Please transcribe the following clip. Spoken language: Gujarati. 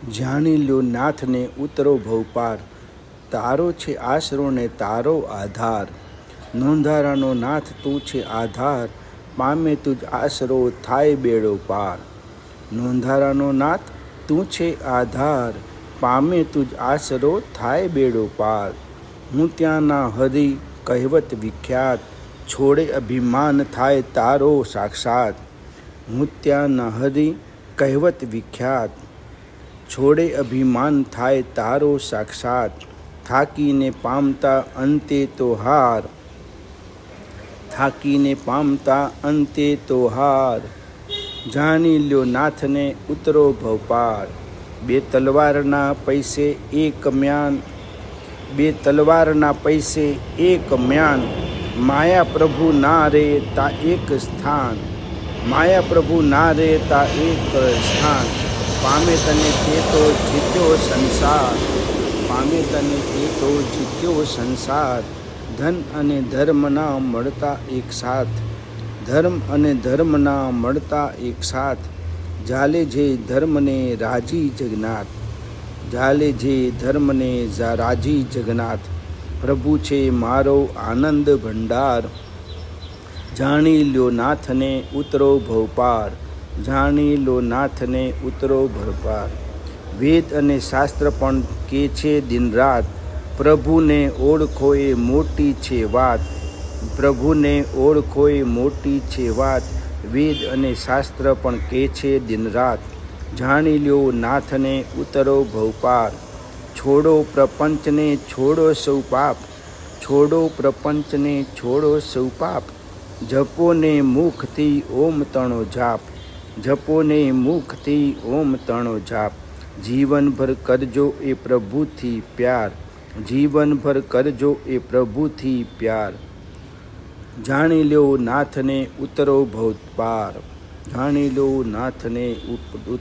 જાણી લ્યો નાથને ઉતરો ભવપાર, તારો છે આશરો ને તારો આધાર. નોંધારાનો નાથ તું છે આધાર, પામે તુજ આશરો થાય બેડો પાર. નોંધારાનો નાથ તું છે આધાર, પામે તુજ આશરો થાય બેડો પાર. હું ત્યાંના હરિ કહેવત વિખ્યાત, છોડે અભિમાન થાય તારો સાક્ષાત. હું ત્યાંના હરિ કહેવત વિખ્યાત, છોડે અભિમાન થાય તારો સાક્ષાત. થાકીને પામતા અંતે તો હાર, થાકીને પામતા અંતે તો હાર. જાણી લ્યો નાથને ઉતરો ભવપાર. બે તલવારના પૈસે એક મ્યાન, બે તલવારના પૈસે એક મ્યાન. માયા પ્રભુ ના રે તા એક સ્થાન, માયા પ્રભુ ના રે તા એક સ્થાન. પામે તને તે તો જીત્યો સંસાર, પામે તને તે તો જીત્યો સંસાર. ધન અને ધર્મ ના મળતા એક સાથ, ધર્મ અને ધર્મ ના મળતા એક સાથ. ઝાલે જે ધર્મને રાજી જગન્નાથ, ઝાલે જે ધર્મને રાજી જગન્નાથ. પ્રભુ છે મારો આનંદ ભંડાર, જાણી લ્યો નાથને ઉતરો ભવપાર. જાણી લો નાથને ઉતરો ભવપાર. વેદ અને શાસ્ત્ર પણ કે છે દિન રાત, પ્રભુને ઓળખો એ મોટી છે વાત. પ્રભુને ઓળખો એ મોટી છે વાત. વેદ અને શાસ્ત્ર પણ કે છે દિન રાત, જાણી લ્યો નાથને ઉતરો ભવપાર. છોડો પ્રપંચને છોડો સૌ પાપ, છોડો પ્રપંચને છોડો સૌ પાપ. જપો ને મુખથી ઓમ તણો જાપ, જપો ને મુખથી ઓમ તણો જાપ. જીવનભર કરજો એ પ્રભુથી પ્યાર, જીવનભર કરજો એ પ્રભુથી પ્યાર. જાણી લ્યો નાથને ઉતરો ભવપાર, જાણી લો નાથને ઉતરો